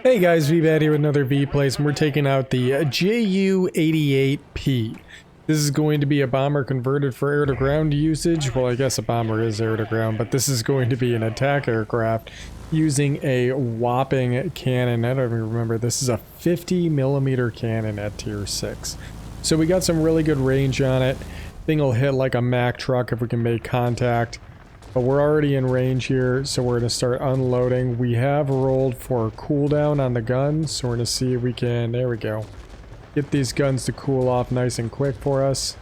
Hey guys, Veebat here with another V-Place, and we're taking out the Ju-88P. This is going to be a bomber converted for air-to-ground usage. Well, I guess a bomber is air-to-ground, but this is going to be an attack aircraft using a whopping cannon. I don't even remember. This is a 50mm cannon at tier 6. So we got some really good range on it. Thing will hit like a Mack truck if we can make contact. But we're already in range here, so we're going to start unloading. We have rolled for cooldown on the guns, so we're going to see if we can, there we go, get these guns to cool off nice and quick for us.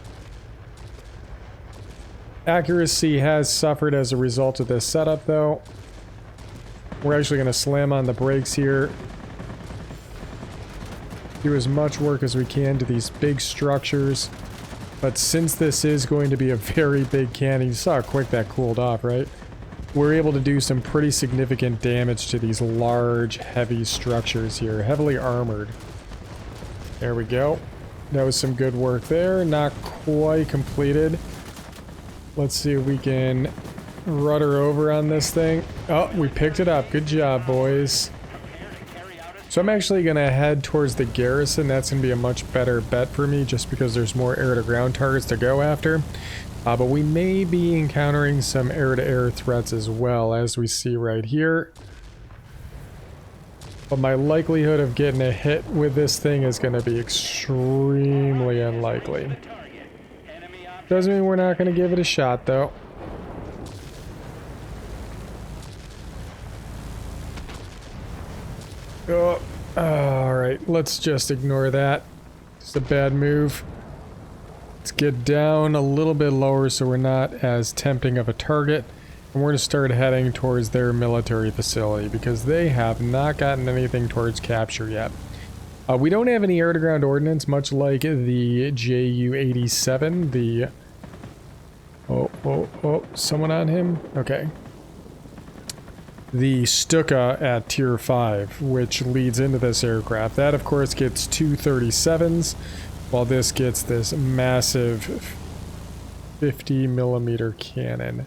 Accuracy has suffered as a result of this setup though. We're actually going to slam on the brakes here. Do as much work as we can to these big structures. But since this is going to be a very big cannon, you saw how quick that cooled off, right? We're able to do some pretty significant damage to these large, heavy structures here, heavily armored. There we go. That was some good work there. Not quite completed. Let's see if we can rudder over on this thing. Oh, we picked it up. Good job, boys. So I'm actually going to head towards the garrison. That's going to be a much better bet for me just because there's more air-to-ground targets to go after. But we may be encountering some air-to-air threats as well, as we see right here. But my likelihood of getting a hit with this thing is going to be extremely unlikely. Doesn't mean we're not going to give it a shot, though. Oh, alright, let's just ignore that. It's a bad move. Let's get down a little bit lower so we're not as tempting of a target. And we're going to start heading towards their military facility because they have not gotten anything towards capture yet. We don't have any air-to-ground ordnance, much like the Ju-87. The... Oh, someone on him? Okay. The Stuka at tier 5, which leads into this aircraft. That, of course, gets two 37s, while this gets this massive 50mm cannon.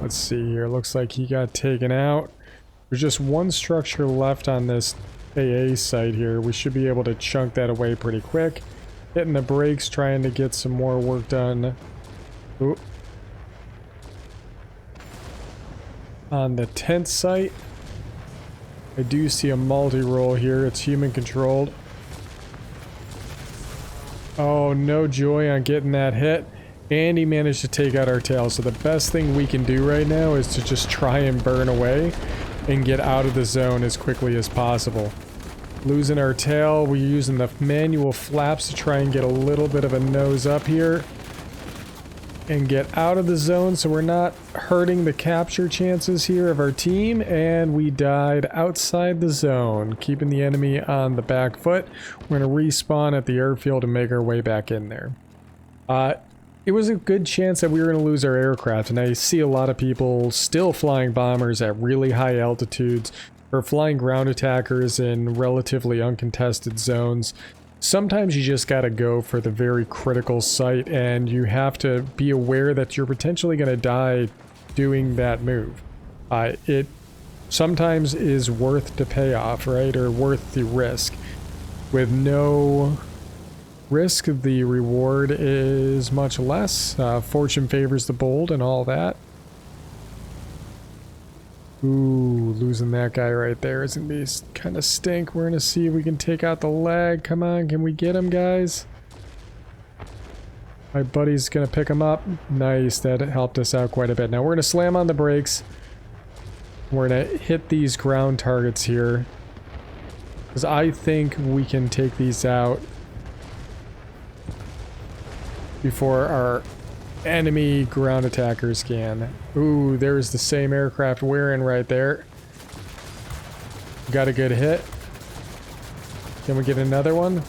Let's see here. Looks like he got taken out. There's just one structure left on this AA site here. We should be able to chunk that away pretty quick. Hitting the brakes, trying to get some more work done. Ooh. On the tent site, I do see a multi-roll here. It's human controlled. Oh, no joy on getting that hit. And he managed to take out our tail. So the best thing we can do right now is to just try and burn away and get out of the zone as quickly as possible. Losing our tail, we're using the manual flaps to try and get a little bit of a nose up here. And get out of the zone so we're not hurting the capture chances here of our team. And we died outside the zone, keeping the enemy on the back foot. We're going to respawn at the airfield and make our way back in there. It was a good chance that we were going to lose our aircraft, and I see a lot of people still flying bombers at really high altitudes or flying ground attackers in relatively uncontested zones. Sometimes you just gotta go for the very critical site, and you have to be aware that you're potentially gonna die doing that move. It sometimes is worth the payoff, right? Or worth the risk. With no risk, the reward is much less. Fortune favors the bold and all that. Ooh, losing that guy right there is gonna be kind of stink. We're gonna see if we can take out the lag. Come on, can we get him, guys? My buddy's gonna pick him up. Nice, that helped us out quite a bit. Now we're gonna slam on the brakes. We're gonna hit these ground targets here, because I think we can take these out before our enemy ground attackers can. Ooh, there's the same aircraft we're in right there. Got a good hit. Can we get another one?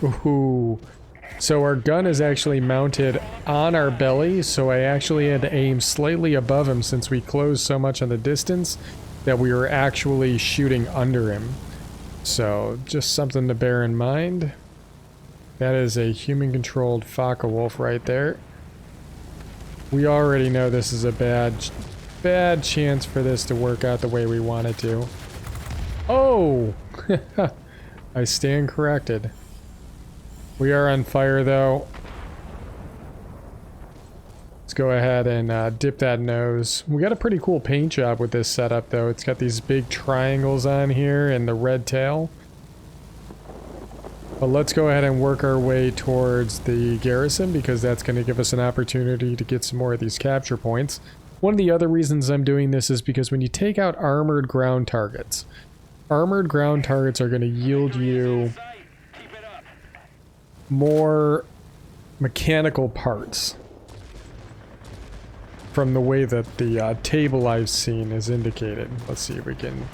Ooh. So our gun is actually mounted on our belly, so I actually had to aim slightly above him since we closed so much on the distance that we were actually shooting under him. So just something to bear in mind. That is a human-controlled Focke-Wulf right there. We already know this is a bad bad chance for this to work out the way we want it to. Oh! I stand corrected. We are on fire though. Let's go ahead and dip that nose. We got a pretty cool paint job with this setup though. It's got these big triangles on here and the red tail. But let's go ahead and work our way towards the garrison because that's going to give us an opportunity to get some more of these capture points. One of the other reasons I'm doing this is because when you take out armored ground targets are going to yield you more mechanical parts from the way that the table I've seen is indicated. Let's see if we can...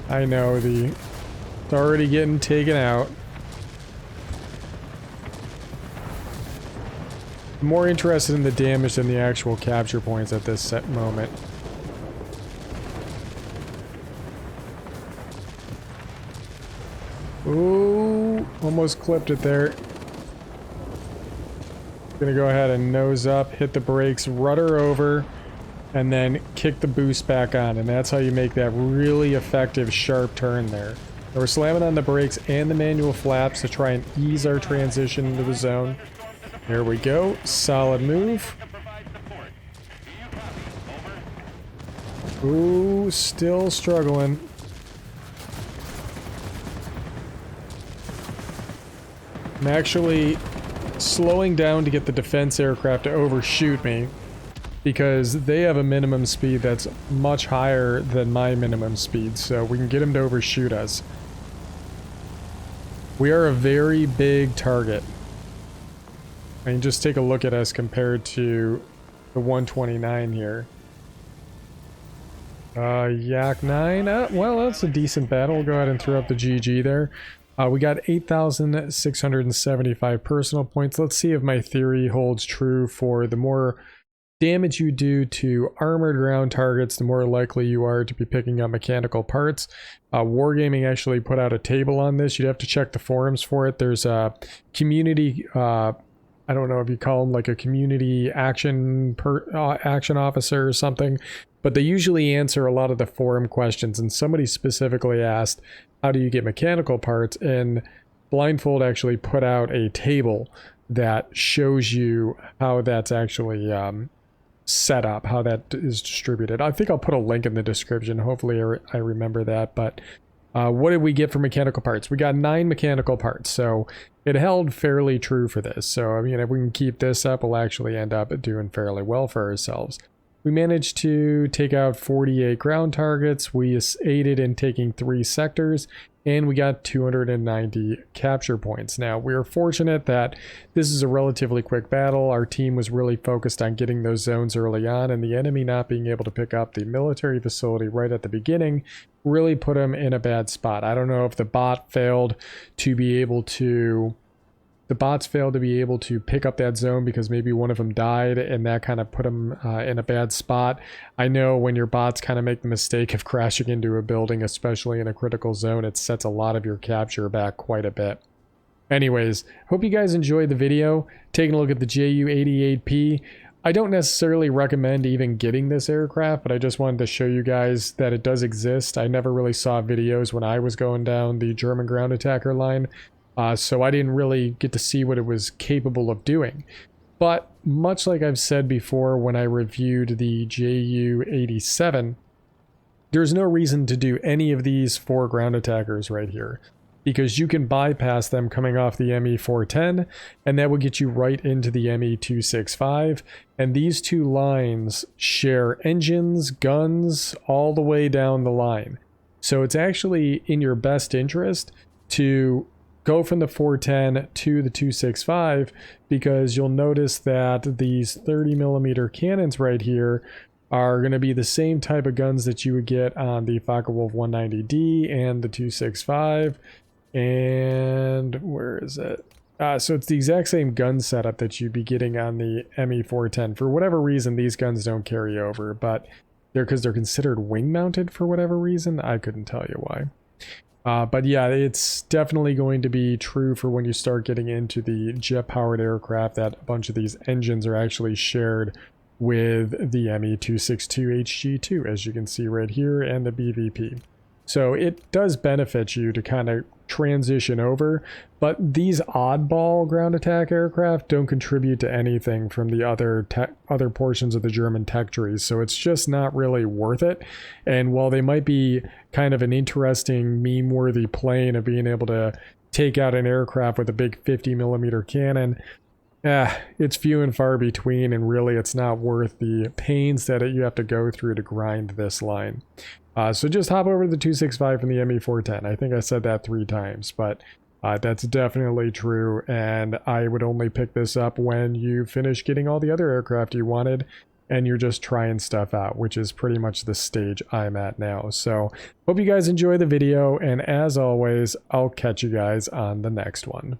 I know it's already getting taken out. I'm more interested in the damage than the actual capture points at this set moment. Ooh, almost clipped it there. Gonna go ahead and nose up, hit the brakes, rudder over, and then kick the boost back on. And that's how you make that really effective sharp turn there. So we're slamming on the brakes and the manual flaps to try and ease our transition into the zone. There we go. Solid move. Ooh, still struggling. I'm actually slowing down to get the defense aircraft to overshoot me because they have a minimum speed that's much higher than my minimum speed, so we can get them to overshoot us. We are a very big target. I mean, just take a look at us compared to the 129 here. Yak 9. Well, that's a decent battle. We'll go ahead and throw up the GG there. We got 8,675 personal points. Let's see if my theory holds true for the more damage you do to armored ground targets, the more likely you are to be picking up mechanical parts. Wargaming actually put out a table on this. You'd have to check the forums for it. There's a community... I don't know if you call them like a community action action officer or something, but they usually answer a lot of the forum questions. And somebody specifically asked, how do you get mechanical parts? And Blindfold actually put out a table that shows you how that's actually set up, how that is distributed. I think I'll put a link in the description. Hopefully I remember that. But what did we get for mechanical parts? We got 9 mechanical parts, so it held fairly true for this. So, I mean, if we can keep this up, we'll actually end up doing fairly well for ourselves. We managed to take out 48 ground targets. We aided in taking 3 sectors, and we got 290 capture points. Now, we are fortunate that this is a relatively quick battle. Our team was really focused on getting those zones early on, and the enemy not being able to pick up the military facility right at the beginning really put them in a bad spot. I don't know if the bot failed to be able to... The bots failed to be able to pick up that zone because maybe one of them died and that kind of put them in a bad spot. I know when your bots kind of make the mistake of crashing into a building, especially in a critical zone, it sets a lot of your capture back quite a bit. Anyways, hope you guys enjoyed the video. Taking a look at the Ju-88P. I don't necessarily recommend even getting this aircraft, but I just wanted to show you guys that it does exist. I never really saw videos when I was going down the German ground attacker line. So I didn't really get to see what it was capable of doing. But much like I've said before when I reviewed the Ju-87, there's no reason to do any of these 4 ground attackers right here, because you can bypass them coming off the ME-410, and that will get you right into the ME-265. And these 2 lines share engines, guns, all the way down the line. So it's actually in your best interest to go from the 410 to the 265, because you'll notice that these 30mm cannons right here are going to be the same type of guns that you would get on the Focke-Wulf 190D and the 265. And where is it? So it's the exact same gun setup that you'd be getting on the ME-410. For whatever reason, these guns don't carry over, but because they're considered wing mounted for whatever reason. I couldn't tell you why. But yeah, it's definitely going to be true for when you start getting into the jet-powered aircraft, that a bunch of these engines are actually shared with the ME262HG2, as you can see right here, and the BVP. So it does benefit you to kind of transition over, but these oddball ground attack aircraft don't contribute to anything from the other portions of the German tech trees, so it's just not really worth it. And while they might be kind of an interesting meme-worthy plane of being able to take out an aircraft with a big 50mm cannon, it's few and far between, and really it's not worth the pains that you have to go through to grind this line. So just hop over to the 265 and the ME410. I think I said that 3 times, but that's definitely true, and I would only pick this up when you finish getting all the other aircraft you wanted and you're just trying stuff out, which is pretty much the stage I'm at now. So hope you guys enjoy the video, and as always, I'll catch you guys on the next one.